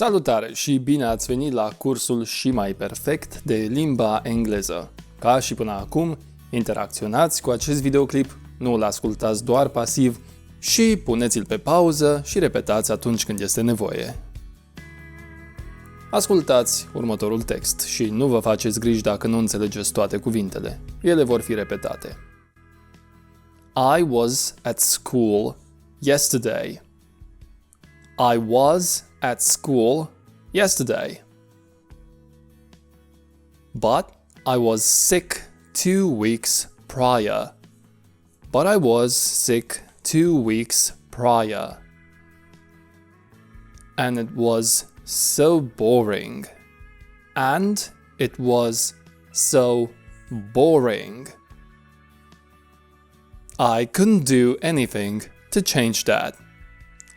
Salutare și bine ați venit la cursul și mai perfect de limba engleză. Ca și până acum, interacționați cu acest videoclip, nu îl ascultați doar pasiv și puneți-l pe pauză și repetați atunci când este nevoie. Ascultați următorul text și nu vă faceți griji dacă nu înțelegeți toate cuvintele. Ele vor fi repetate. I was at school yesterday. I was at school yesterday. But I was sick 2 weeks prior. But I was sick 2 weeks prior. And it was so boring. And it was so boring. I couldn't do anything to change that.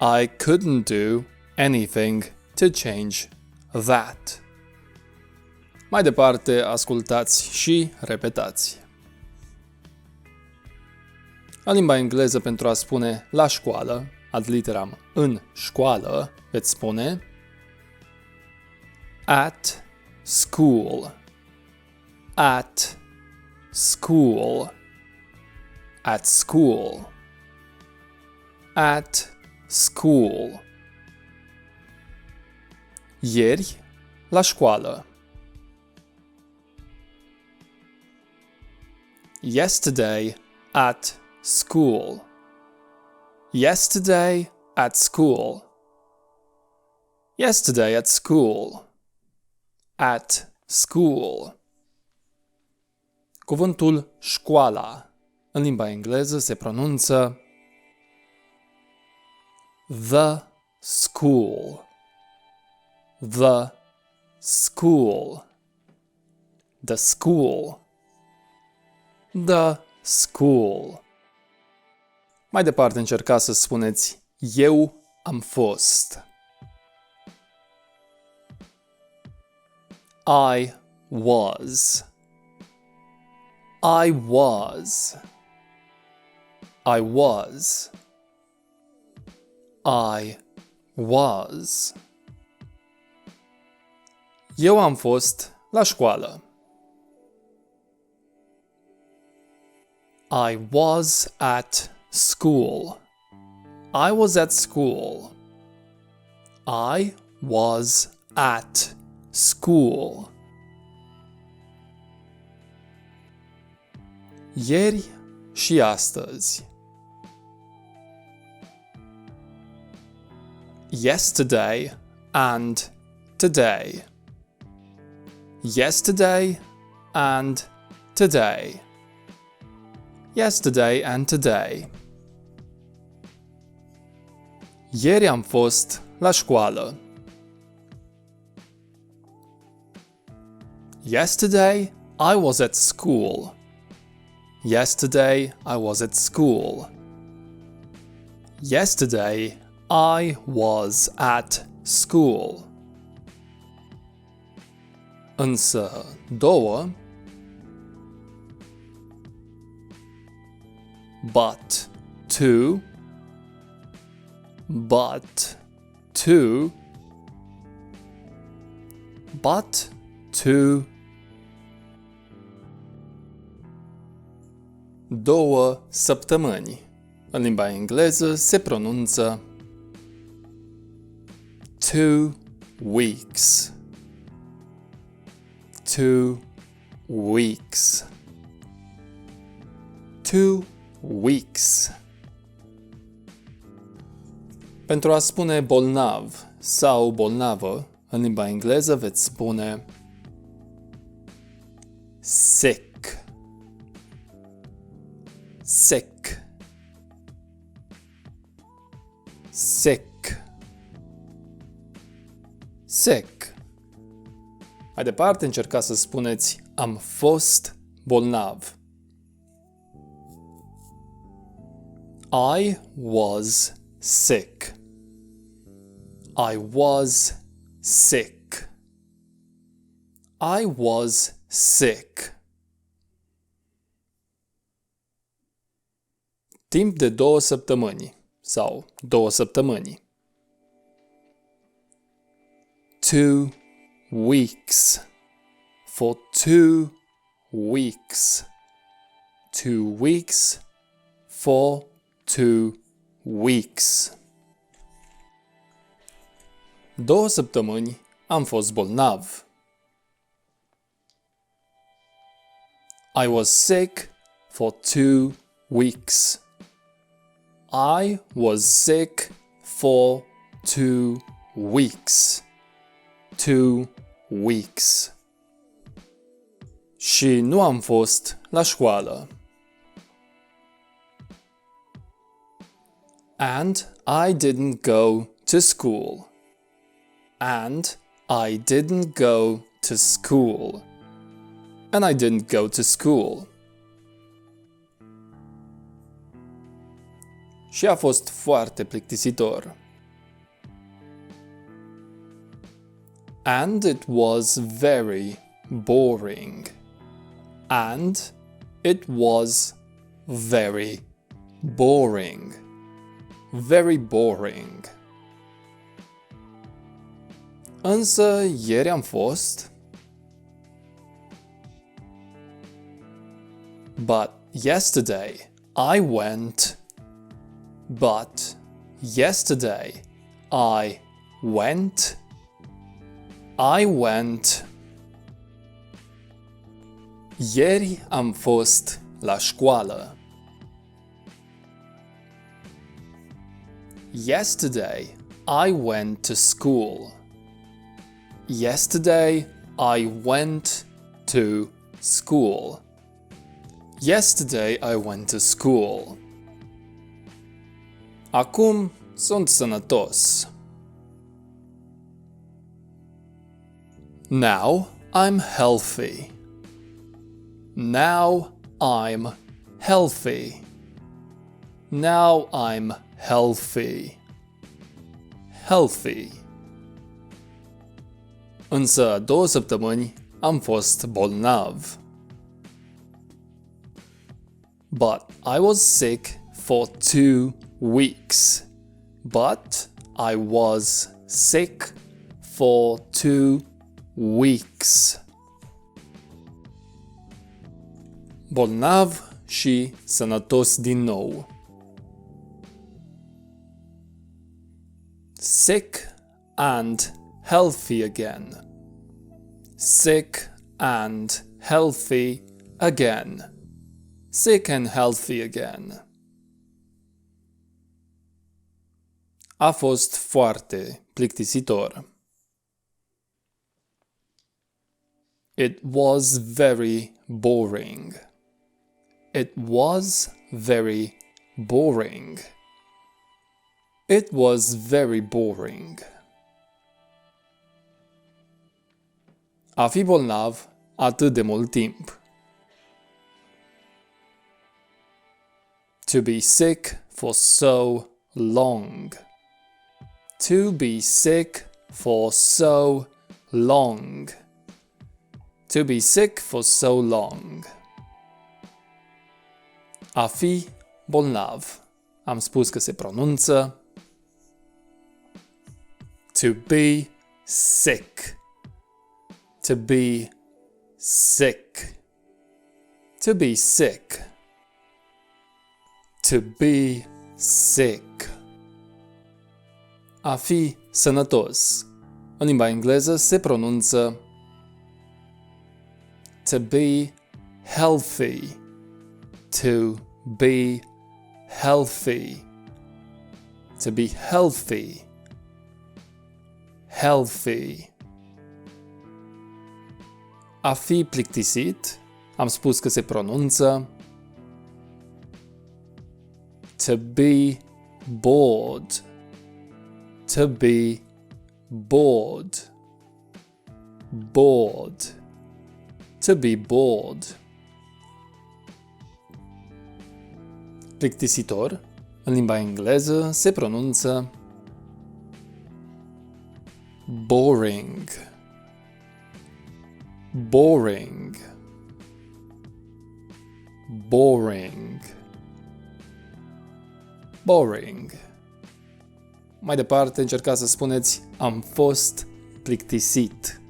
I couldn't do anything to change that. Mai departe, ascultați și repetați. În limba engleză, pentru a spune la școală, ad literam în școală, veți spune at school, at school, at school, at school. Ieri, la școală. Yesterday at school. Yesterday at school. Yesterday at school. At school. Cuvântul școala în limba engleză se pronunță the school. The school. The school. The school. Mai departe încercați să spuneți eu am fost. I was. I was. I was. I was. Eu am fost la școală. I was at school. I was at school. I was at school. Ieri și astăzi. Yesterday and today. Yesterday and today. Yesterday and today. Ieri am fost la școală. Yesterday I was at school. Yesterday I was at school. Yesterday I was at school. Însă două. But two. But two. But two. Două săptămâni. În limba engleză se pronunță 2 weeks. 2 weeks. 2 weeks. Pentru a spune bolnav sau bolnavă, în limba engleză veți spune sick. Sick. Sick. Sick. Mai departe, încercați să spuneți am fost bolnav. I was sick. I was sick. I was sick. Timp de 2 săptămâni sau 2 săptămâni. 2 weeks. For 2 weeks. 2 weeks. For 2 weeks. 2 săptămâni am fost bolnav. I was sick for 2 weeks. I was sick for 2 weeks. 2 weeks. Și nu am fost la școală. And I didn't go to school. And I didn't go to school. And I didn't go to school. Și a fost foarte plictisitor. And it was very boring. And it was very boring. Very boring. Însă ieri am fost. But yesterday I went. But yesterday I went. I went. Ieri am fost la școală. Yesterday I went to school. Yesterday I went to school. Yesterday I went to school. Acum sunt sănătos. Now I'm healthy. Now I'm healthy. Now I'm healthy. Healthy. Însă 2 săptămâni am fost bolnav. But I was sick for 2 weeks. But I was sick for 2 weeks. Bolnav și sănătos din nou. Sick and healthy again. Sick and healthy again. Sick and healthy again. A fost foarte plictisitor. It was very boring. It was very boring. It was very boring. A fi bolnav atât de mult timp. To be sick for so long. To be sick for so long. To be sick for so long. A fi bolnav. Am spus că se pronunță to be sick. To be sick. To be sick. To be sick. A fi sănătos. În limba engleză se pronunță to be healthy. To be healthy. To be healthy. Healthy. A fi plictisit, am spus că se pronunță to be bored. To be bored. Bored. To be bored. Plictisitor, în limba engleză, se pronunță boring. Boring. Boring. Boring. Mai departe, încercați să spuneți am fost plictisit.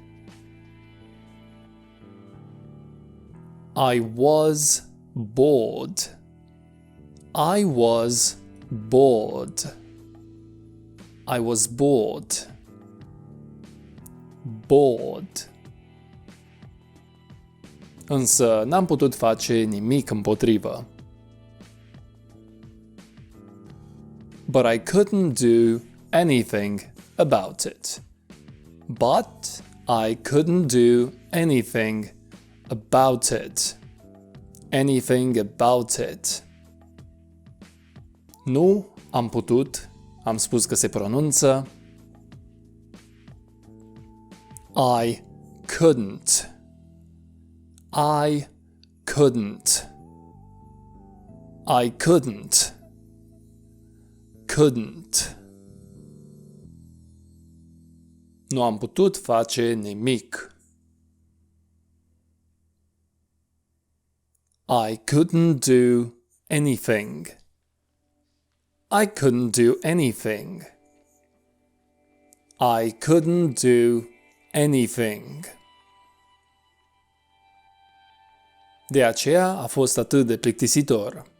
I was bored. I was bored. I was bored. Bored. Însă n-am putut face nimic împotrivă. But I couldn't do anything about it. But I couldn't do anything about it. Anything about it. Nu am putut, am spus că se pronunță I couldn't. I couldn't. I couldn't. Couldn't. Nu am putut face nimic. I couldn't do anything. I couldn't do anything. I couldn't do anything. De aceea a fost atât de plictisitor.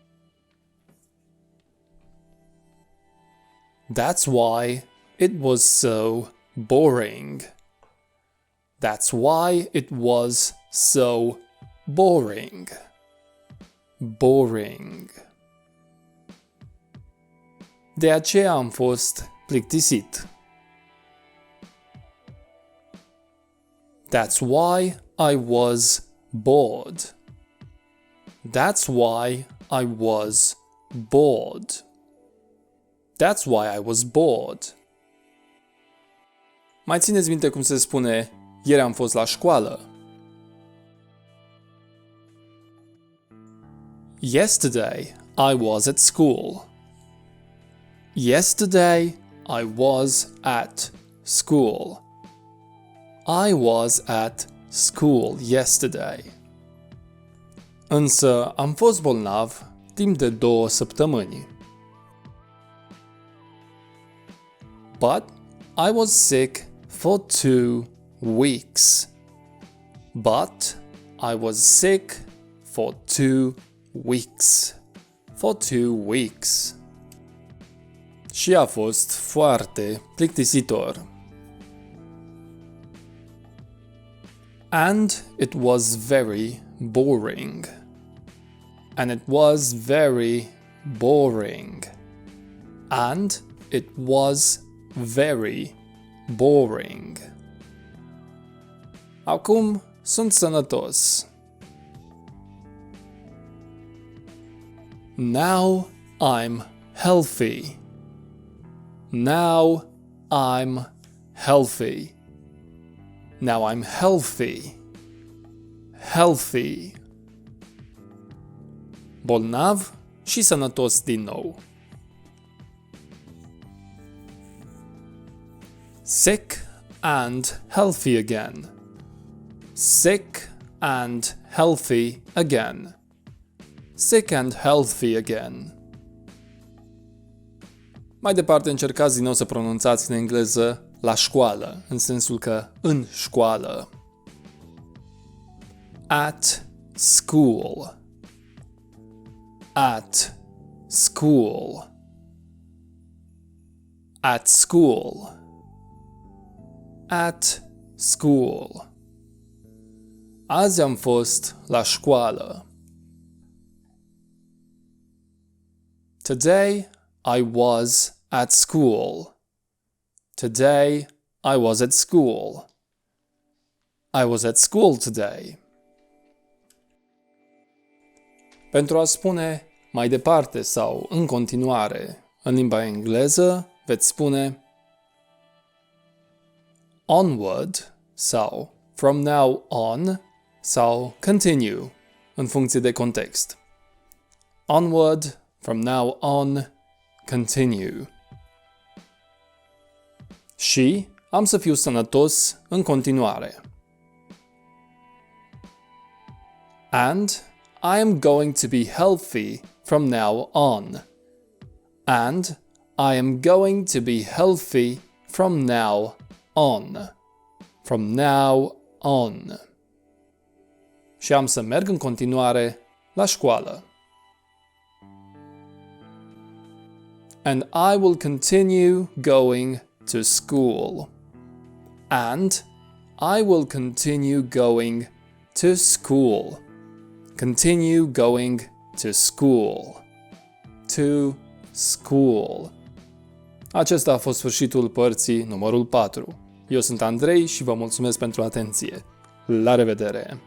That's why it was so boring. That's why it was so boring. Boring. De aceea am fost plictisit. That's why I was bored. That's why I was bored. That's why I was bored. Mai țineți minte cum se spune ieri am fost la școală? Yesterday I was at school. Yesterday I was at school. I was at school yesterday. Însă am fost bolnav timp de 2 săptămâni. But I was sick for 2 weeks. But I was sick for 2 weeks. For 2 weeks. Și a fost foarte plictisitor. And it was very boring. And it was very boring. And it was very boring. Acum sunt sănătos. Now I'm healthy. Now I'm healthy. Now I'm healthy. Healthy. Bolnav și sănătos din nou. Sick and healthy again. Sick and healthy again. Sick and healthy again. Mai departe încercați din nou să pronunțați în engleză la școală, în sensul că în școală. At school. At school. At school. At school. Azi am fost la școală. Today I was at school. Today I was at school. I was at school today. Pentru a spune mai departe sau în continuare în limba engleză, veți spune onward sau from now on sau continue în funcție de context. Onward, from now on, continue. Și am să fiu sănătos în continuare. And I am going to be healthy from now on. And I am going to be healthy from now on. From now on. Și am să merg în continuare la școală. And I will continue going to school. And I will continue going to school. Continue going to school. To school. Acesta a fost sfârșitul părții numărul 4. Eu sunt Andrei și vă mulțumesc pentru atenție. La revedere!